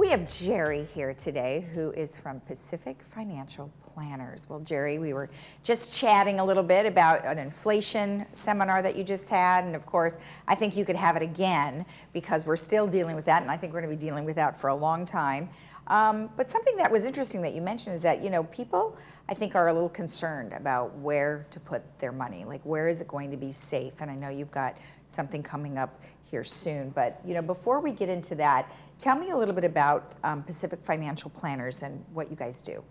we have Jerry here today, who is from Pacific Financial Planners. Well, Jerry, we were just chatting a little bit about an inflation seminar that you just had, and of course, I think you could have it again because we're still dealing with that, and I think we're going to be dealing with that for a long time. But something that was interesting that you mentioned is that, you know, people, I think, are a little concerned about where to put their money. Like, where is it going to be safe? And I know you've got something coming up here soon. But, you know, before we get into that, tell me a little bit about Pacific Financial Planners and what you guys do.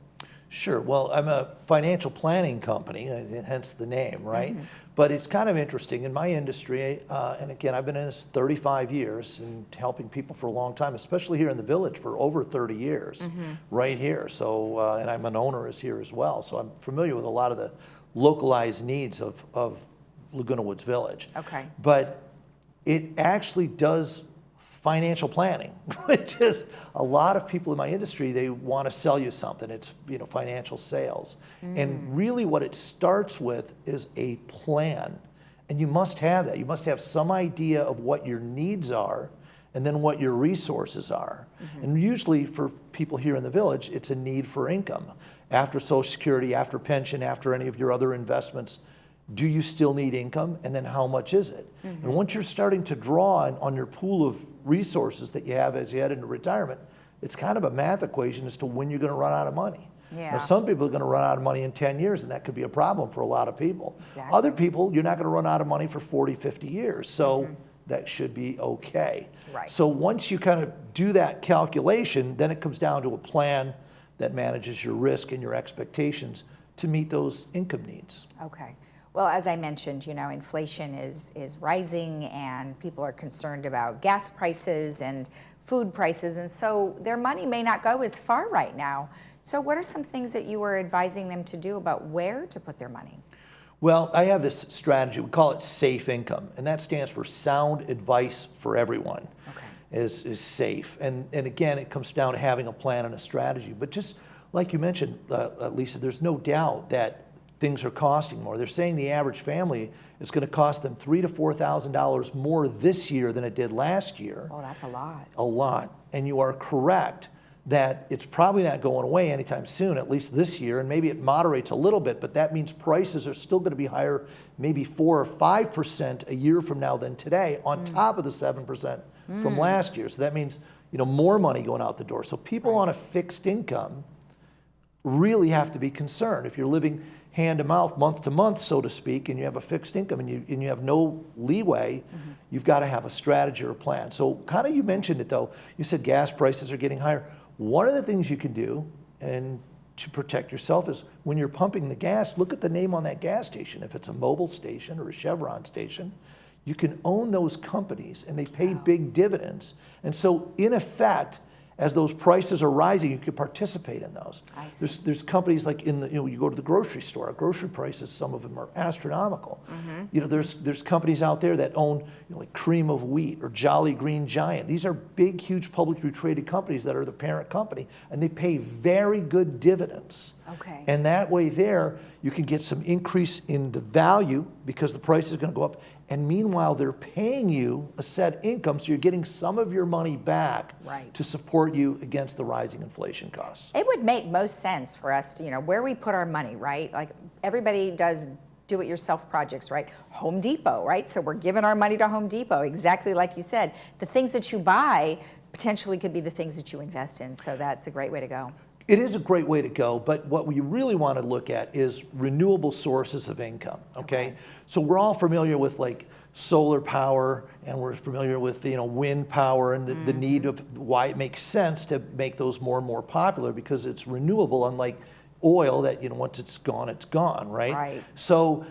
Sure. Well, I'm a financial planning company, hence the name, right? But it's kind of interesting in my industry, and again, I've been in this 35 years and helping people for a long time, especially here in the village for over 30 years, right here. So, and I'm an owner here as well, so I'm familiar with a lot of the localized needs of Laguna Woods Village. Okay. But it actually does financial planning, which is a lot of people in my industry, they want to sell you something. It's, you know, financial sales. And really what it starts with is a plan. And you must have that. You must have some idea of what your needs are and then what your resources are. And usually for people here in the village, it's a need for income. After Social Security, after pension, after any of your other investments, do you still need income? And then how much is it? And once you're starting to draw on your pool of resources that you have as you head into retirement, it's kind of a math equation as to when you're going to run out of money. Yeah. Now, some people are going to run out of money in 10 years, and that could be a problem for a lot of people. Exactly. Other people, you're not going to run out of money for 40, 50 years, so that should be okay. Right. So once you kind of do that calculation, then it comes down to a plan that manages your risk and your expectations to meet those income needs. Okay. Well, as I mentioned, you know, inflation is rising and people are concerned about gas prices and food prices, and so their money may not go as far right now. So what are some things that you were advising them to do about where to put their money? Well, I have this strategy, we call it SAFE income, and that stands for sound advice for everyone. Okay. Is safe. And again, it comes down to having a plan and a strategy. But just like you mentioned, Lisa, there's no doubt that things are costing more. They're saying the average family is going to cost them $3,000 to $4,000 more this year than it did last year. Oh, that's a lot. A lot. And you are correct that it's probably not going away anytime soon, at least this year, and maybe it moderates a little bit, but that means prices are still going to be higher, maybe 4 or 5% a year from now than today, on top of the 7% from last year. So that means, you know, more money going out the door. So people on a fixed income really have to be concerned. If you're living hand to mouth, month to month, so to speak, and you have a fixed income and you have no leeway, you've got to have a strategy or a plan. So kind of you mentioned it though, you said gas prices are getting higher. One of the things you can do and to protect yourself is when you're pumping the gas, look at the name on that gas station. If it's a Mobil station or a Chevron station, you can own those companies and they pay big dividends. And so in effect, as those prices are rising, you can participate in those. There's companies like in the, you know, you go to the grocery store, grocery prices, some of them are astronomical. You know, there's companies out there that own, you know, like Cream of Wheat or Jolly Green Giant. These are big, huge publicly traded companies that are the parent company, and they pay very good dividends. Okay. And that way there, you can get some increase in the value because the price is going to go up. And meanwhile, they're paying you a set income, so you're getting some of your money back to support you against the rising inflation costs. It would make most sense for us to, you know, where we put our money, right? Like everybody does do-it-yourself projects, right? Home Depot, right? So we're giving our money to Home Depot, exactly like you said. The things that you buy potentially could be the things that you invest in, so that's a great way to go. It is a great way to go, but what we really want to look at is renewable sources of income, okay? So we're all familiar with like solar power, and we're familiar with, you know, wind power and the need of why it makes sense to make those more and more popular because it's renewable, unlike oil that, you know, once it's gone, right? Right. So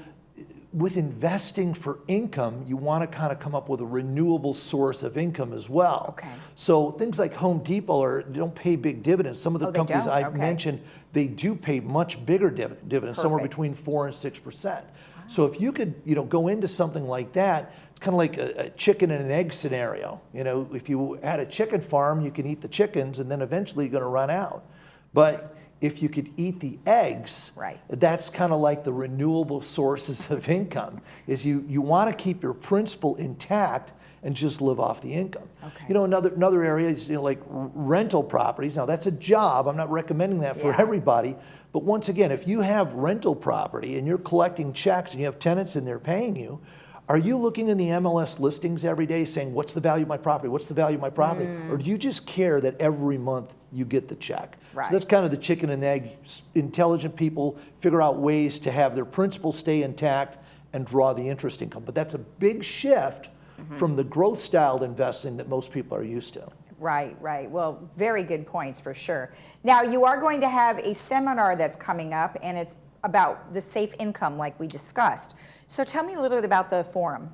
with investing for income, you want to kind of come up with a renewable source of income as well. Okay. So things like Home Depot don't pay big dividends. Some of the companies I've mentioned, they do pay much bigger dividends, somewhere between 4 and 6%. So if you could, you know, go into something like that, it's kind of like a chicken and an egg scenario. You know, if you had a chicken farm, you can eat the chickens, and then eventually you're going to run out. But if you could eat the eggs, Right. that's kind of like the renewable sources of income, is you want to keep your principal intact and just live off the income. Okay. You know, another area is, you know, like rental properties. Now that's a job. I'm not recommending that for Yeah. everybody. But once again, if you have rental property and you're collecting checks and you have tenants in there paying you, are you looking in the MLS listings every day saying, what's the value of my property? What's the value of my property? Or do you just care that every month you get the check? Right. So that's kind of the chicken and egg. Intelligent people figure out ways to have their principal stay intact and draw the interest income. But that's a big shift from the growth styled investing that most people are used to. Right, right. Well, very good points for sure. Now, you are going to have a seminar that's coming up, and it's about the safe income like we discussed. So tell me a little bit about the forum.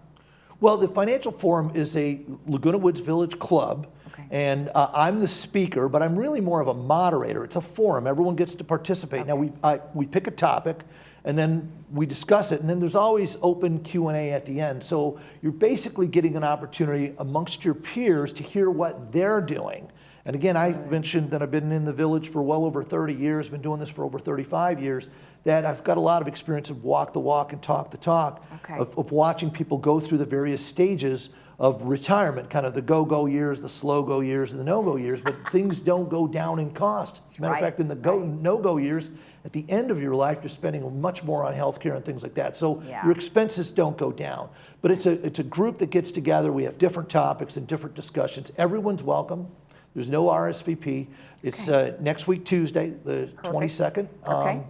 Well, the Financial Forum is a Laguna Woods Village club, Okay. and I'm the speaker, but I'm really more of a moderator. It's a forum. Everyone gets to participate. Okay. Now, we pick a topic, and then we discuss it, and then there's always open Q&A at the end. So you're basically getting an opportunity amongst your peers to hear what they're doing. And again, I mentioned that I've been in the village for well over 30 years, been doing this for over 35 years, that I've got a lot of experience of walk the walk and talk the talk, Okay. of watching people go through the various stages of retirement, kind of the go-go years, the slow-go years, and the no-go years, but things don't go down in cost. As a matter of Right, fact, in the no-go years, at the end of your life, you're spending much more on healthcare and things like that. So Yeah. your expenses don't go down. But it's a group that gets together. We have different topics and different discussions. Everyone's welcome. There's no RSVP. It's next week, Tuesday, the 22nd, Okay.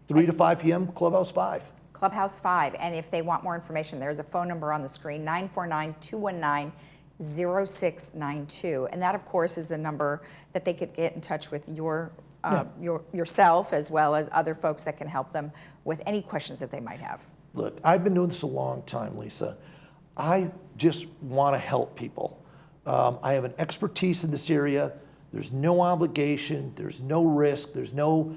3 to 5 p.m., Clubhouse 5. Clubhouse 5, and if they want more information, there's a phone number on the screen, 949-219-0692. And that, of course, is the number that they could get in touch with yourself, as well as other folks that can help them with any questions that they might have. Look, I've been doing this a long time, Lisa. I just want to help people. I have an expertise in this area. There's no obligation. There's no risk. There's no,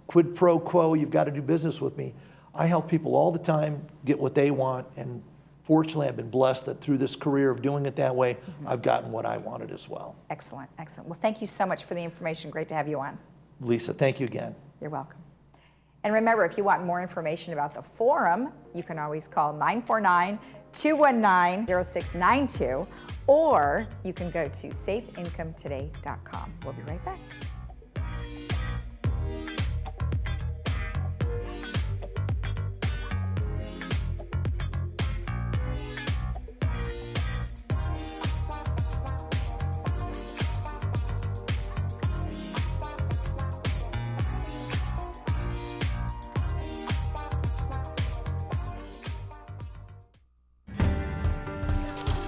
quid pro quo. You've got to do business with me. I help people all the time get what they want. And fortunately, I've been blessed that through this career of doing it that way, I've gotten what I wanted as well. Excellent, excellent. Well, thank you so much for the information. Great to have you on. Lisa, thank you again. You're welcome. And remember, if you want more information about the forum, you can always call 949-219-0692, or you can go to safeincometoday.com. We'll be right back.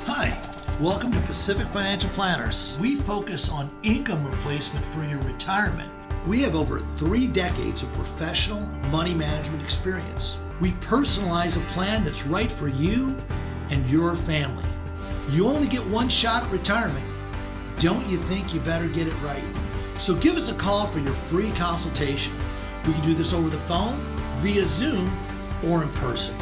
Hi, welcome to Pacific Financial Planners. We focus on income replacement for your retirement. We have over 3 decades of professional money management experience. We personalize a plan that's right for you and your family. You only get one shot at retirement. Don't you think you better get it right? So give us a call for your free consultation. We can do this over the phone, via Zoom, or in person.